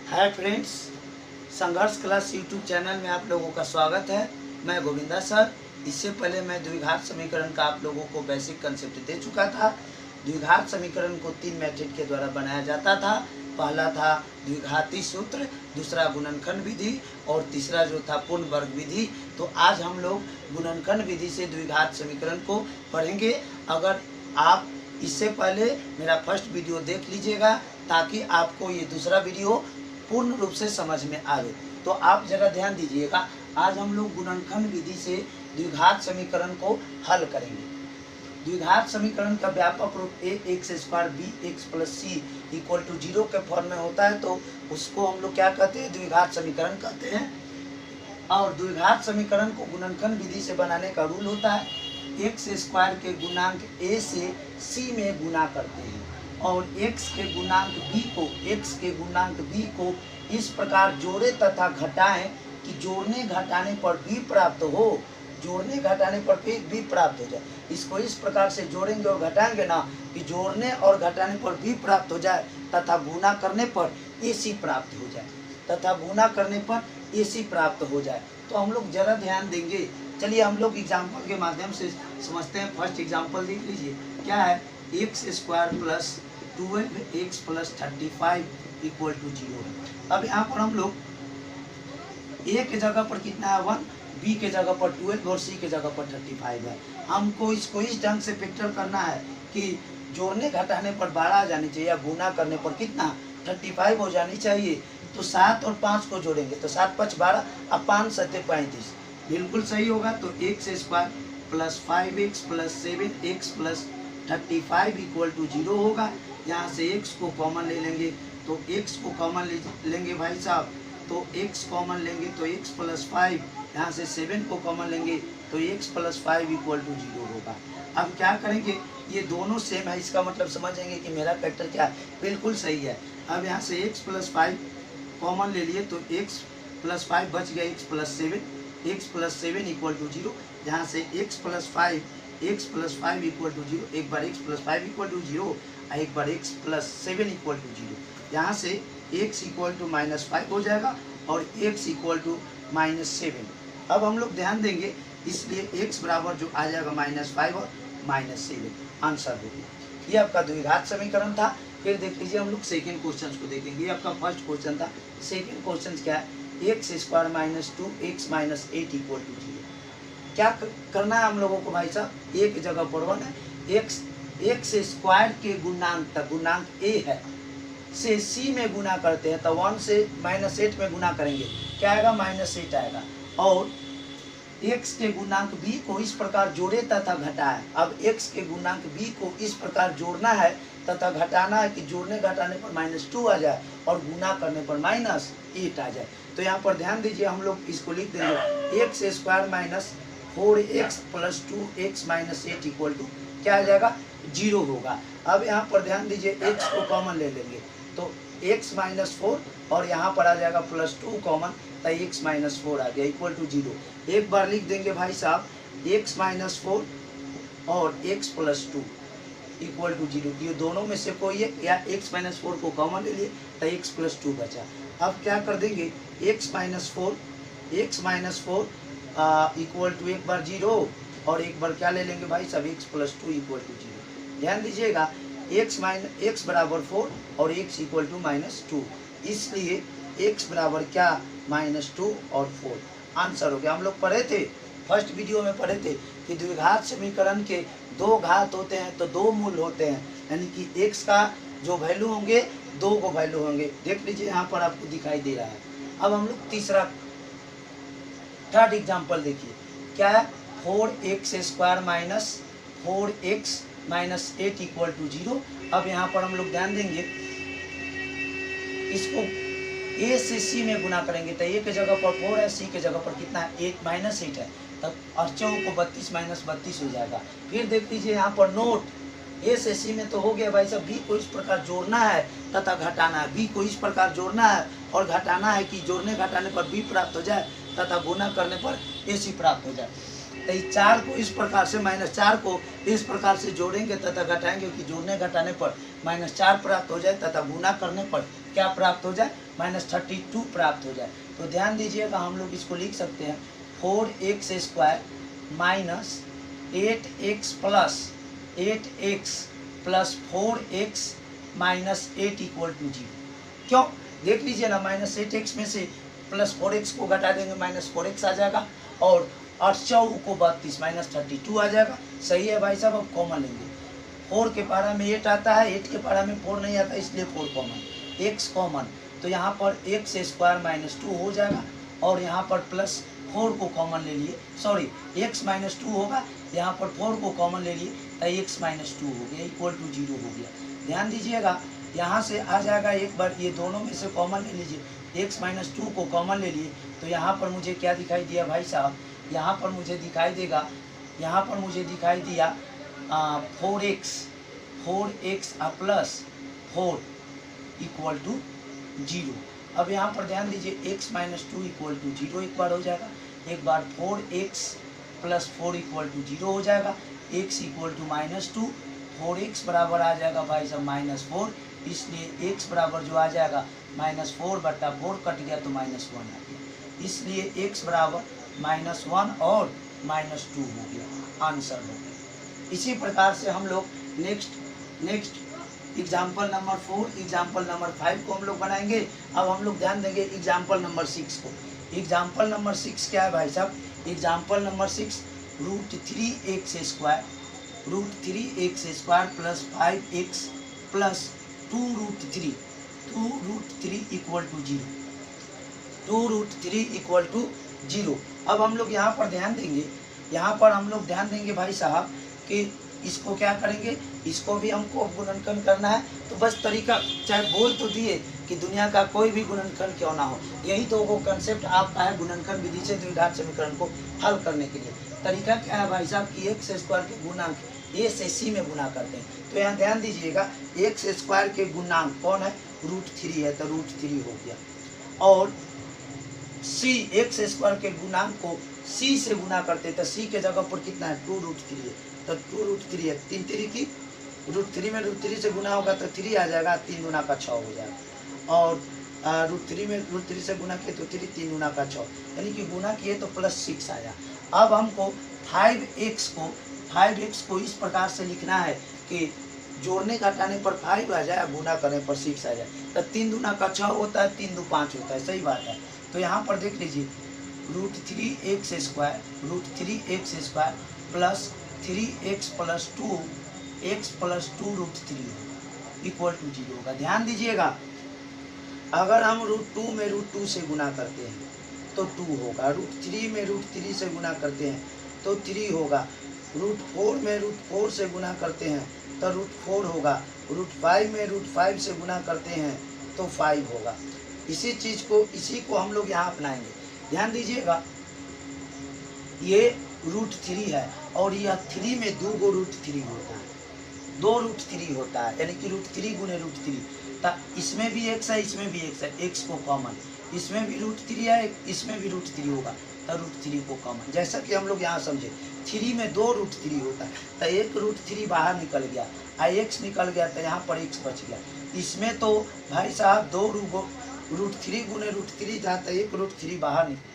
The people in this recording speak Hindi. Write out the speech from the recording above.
हाय फ्रेंड्स, संघर्ष क्लास यूट्यूब चैनल में आप लोगों का स्वागत है। मैं गोविंदा सर। इससे पहले मैं द्विघात समीकरण का आप लोगों को बेसिक कंसेप्ट दे चुका था। द्विघात समीकरण को 3 मेथड के द्वारा बनाया जाता था। पहला था द्विघाती सूत्र, दूसरा गुणनखंड विधि और तीसरा जो था पूर्ण वर्ग विधि। तो आज हम लोग गुणनखंड विधि से द्विघात समीकरण को पढ़ेंगे। अगर आप इससे पहले मेरा फर्स्ट वीडियो देख लीजिएगा ताकि आपको ये दूसरा वीडियो पूर्ण रूप से समझ में आए। तो आप जरा ध्यान दीजिएगा, आज हम लोग गुणनखंड विधि से द्विघात समीकरण को हल करेंगे। द्विघात समीकरण का व्यापक रूप a x square b x plus c equal to 0 के फॉर्म में होता है, तो उसको हम लोग क्या कहते हैं, द्विघात समीकरण कहते हैं। और द्विघात समीकरण को गुणनखंड विधि से बनाने का रूल होता है, एक्स स्क्वायर के गुणांक ए से सी में गुना करते हैं और x के गुणांक b को इस प्रकार जोड़े तथा घटाएं कि जोड़ने घटाने पर b प्राप्त हो, जोड़ने घटाने पर b प्राप्त हो जाए। इसको इस प्रकार से जोड़ेंगे और घटाएंगे ना कि जोड़ने और घटाने पर b प्राप्त हो जाए तथा गुना करने पर ac प्राप्त हो जाए, तथा गुना करने पर ac प्राप्त हो जाए। तो हम लोग जरा ध्यान देंगे। चलिए हम लोग एग्जाम्पल के माध्यम से समझते हैं। फर्स्ट एग्जाम्पल देख लीजिए, क्या है, x square plus 12x plus 35 equal to 0। अब यहाँ पर हम लोग a के जगह पर कितना है 1, b के जगह पर 12 और c के जगह पर 35 है। हमको इसको इस ढंग से फैक्टर करना है कि जोड़ने घटाने पर 12 आ जानी चाहिए या गुना करने पर कितना 35 हो जानी चाहिए। तो 7 और 5 को जोड़ेंगे तो 7 5 12 और 5 7 35 बिल्कुल सही होगा। तो x square plus 5x plus 7x plus 35 equal to 0 होगा। यहाँ से x को कॉमन ले लेंगे तो x को कॉमन लेंगे भाई साहब, तो x कॉमन लेंगे तो x प्लस 5, यहाँ से 7 को कॉमन लेंगे तो x प्लस 5 इक्वल टू 0 होगा। अब क्या करेंगे, ये दोनों सेम है, इसका मतलब समझेंगे कि मेरा फैक्टर क्या है, बिल्कुल सही है। अब यहाँ से x प्लस 5 कॉमन ले लिए तो x प्लस 5 बच गया, x प्लस 7 इक्वल टू 0। यहाँ से x प्लस 5 इक्वल टू 0, एक बार x प्लस 5 इक्वल टू 0 और एक बार x प्लस 7 इक्वल टू 0। यहाँ से x इक्वल टू -5 हो जाएगा और x इक्वल टू -7। अब हम लोग ध्यान देंगे, इसलिए x बराबर जो आ जाएगा -5 और -7 आंसर हो गया। ये आपका द्विघात समीकरण था। फिर देख लीजिए हम लोग सेकेंड क्वेश्चन को देखेंगे। ये आपका फर्स्ट क्वेश्चन था। सेकेंड क्वेश्चन क्या है, x square minus 2x minus 8 equal to 0। क्या करना है हम लोगों को भाई साहब, a की जगह पर 1 है, एक्स स्क्वायर के गुणांक तक, गुणांक a है, से c में गुना करते हैं तो 1 से -8 में गुना करेंगे, क्या आएगा -8 आएगा। और x के गुणांक b को इस प्रकार जोड़े तथा घटाए। अब x के गुणांक b को इस प्रकार जोड़ना है तथा घटाना है कि जोड़ने घटाने पर -2 आ जाए और गुना करने पर -8 आ जाए। तो यहाँ पर ध्यान दीजिए, हम लोग इसको लिख देंगे x square minus 4x plus 2x minus 8 equal to क्या आ जाएगा 0 होगा। अब यहाँ पर ध्यान दीजिए, x को कॉमन ले लेंगे तो x माइनस 4 और यहाँ पर आ जाएगा प्लस 2 कॉमन, तो x माइनस 4 आ गया इक्वल टू 0। एक बार लिख देंगे भाई साहब x माइनस 4 और x प्लस 2 इक्वल टू 0। ये दोनों में से कोई एक, या x माइनस 4 को कॉमन ले लिए तो x प्लस 2 बचा। अब क्या कर देंगे, x माइनस 4 इक्वल टू एक बार 0 और एक बार क्या ले लेंगे भाई सब x प्लस 2 इक्वल टू 0। ध्यान दीजिएगा, x बराबर 4 और x इक्वल टू -2, इसलिए x बराबर क्या -2 और 4 आंसर हो गया। हम लोग पढ़े थे, फर्स्ट वीडियो में पढ़े थे कि द्विघात समीकरण के 2 घात होते हैं तो 2 मूल होते हैं, यानी कि x का जो वैल्यू होंगे 2 को वैल्यू होंगे। देख लीजिए यहाँ पर आपको दिखाई दे रहा है। अब हम लोग थर्ड एग्जाम्पल देखिए, क्या है, 4x square minus 4x minus 8 equal to 0। अब यहाँ पर हम लोग ध्यान देंगे, इसको a से c में गुना करेंगे तो a के जगह पर 4 है, c के जगह पर कितना है 8 है, तब अर्चों को 32 माइनस 32 हो जाएगा। फिर देख लीजिए यहाँ पर नोट, a से c में तो हो गया भाई साहब, b को इस प्रकार जोड़ना है तथा घटाना है, b को इस प्रकार जोड़ना है और घटाना है कि जोड़ने घटाने पर b प्राप्त हो जाए तथा गुना करने पर ac प्राप्त हो जाए। तो इस 4 को इस प्रकार से -4 को इस प्रकार से जोड़ेंगे तथा घटाएंगे कि जोड़ने घटाने पर -4 प्राप्त हो जाए तथा गुना करने पर क्या प्राप्त हो जाए -32 प्राप्त हो जाए। तो ध्यान दीजिएगा, हम लोग इसको लिख सकते हैं 4x² minus 8x plus 4x minus 8 = 0। क्यों? देख लीजिए ना, -8x में से +4x को घटा देंगे -4x आ जाएगा, और 8 चौक को 32 -32 आ जाएगा। सही है भाई साहब। अब कॉमन लेंगे, 4 के पारा में 8 आता है, 8 के पारा में 4 नहीं आता, इसलिए 4 कॉमन, x कॉमन। तो यहाँ पर x² - 2 हो जाएगा, और यहाँ पर +4 को कॉमन ले लिए, सॉरी x - 2 होगा, यहाँ पर 4 को कॉमन ले लिए तो x - 2 हो गया = 0 हो गया। ध्यान दीजिएगा, यहाँ से आ जाएगा, एक बार ये दोनों में से कॉमन ले लीजिए, x - 2 को कॉमन ले लिए, तो यहाँ पर मुझे क्या दिखाई दिया भाई साहब? यहाँ पर मुझे दिखाई देगा, यहाँ पर मुझे दिखाई दिया 4x प्लस 4 = 0। अब यहाँ पर ध्यान दीजिए, x - 2 = 0 एक बार हो जाएगा, एक बार 4x प्लस 4 = 0 हो जाएगा, x = -2, 4x बराबर आ जाएगा भाई साहब -4, इसलिए x बराबर जो आ जाएगा -4/4 कट गया तो -1 आ गया, इसलिए x बराबर -1 और -2 हो गया, आंसर हो गया। इसी प्रकार से हम लोग next example number 4, example number 5 को हम लोग बनाएंगे। अब हम लोग ध्यान देंगे एग्जाम्पल नंबर 6 को। एग्जाम्पल नंबर 6 क्या है भाई साहब? Example number 6 √3x² plus 5x plus 2√3 = 0, 2√3 = 0। अब हम लोग यहाँ पर ध्यान देंगे, यहाँ पर हम लोग ध्यान देंगे भाई साहब कि इसको क्या करेंगे, इसको भी हमको गुणनखंड करना है। तो बस तरीका, चाहे बोल तो दिए कि दुनिया का कोई भी गुणनखंड क्यों ना हो, यही तो वो कंसेप्ट आपका है गुणनखंड विधि से द्विघात समीकरण को हल करने के लिए। तरीका क्या है भाई साहब कि x² के गुणांक a से c में गुना करते हैं। तो यहाँ ध्यान दीजिएगा, x² के गुणांक कौन है? √3 है, तो √3 हो गया, और x² के गुणांक को c से गुना करते हैं, तो c के जगह पर कितना है? 2√3 है, तो 2√3 है, 3 3 की √3 में √3 से गुना होगा तो 3 आ जाएगा, 3 गुना का 6 हो जाएगा, और √3 में √3 से गुना किए तो 3 गुना का 6, यानी कि गुना किए तो +6 आया। अब हमको 5x को इस प्रकार से लिखना है कि जोड़ने घटाने पर 5 आ जाए, गुना करने पर 6 आ जाए, तो 3 दूना का 6 होता है, 3 2 5 होता है, सही बात है। तो यहाँ पर देख लीजिए, √3x² plus 3x plus 2x plus 2√3 = 0 होगा। ध्यान दीजिएगा, अगर हम √2 में √2 से गुना करते हैं तो 2 होगा, √3 में √3 से गुना करते हैं तो 3 होगा, √4 में √4 से गुना करते हैं तो √4 होगा, √5 में √5 से गुना करते हैं तो 5 होगा। इसी को हम लोग यहाँ अपनाएंगे। ध्यान दीजिएगा, ये √3 है, और यह 3 में 2 गो √3 होता है, 2 √3 होता है, यानी कि √3 गुने √3, तो इसमें भी x है, इसमें भी x है, x को कॉमन, इसमें भी √3 है, इसमें भी √3 होगा, तो √3 को कॉमन। जैसा कि हम लोग यहाँ समझे, 3 में 2 √3 होता है, तो एक √3 बाहर निकल गया, x निकल गया, तो यहाँ पर x बच गया। इसमें तो भाई साहब 2 √3 गुने √3 था, तो एक √3 बाहर निकल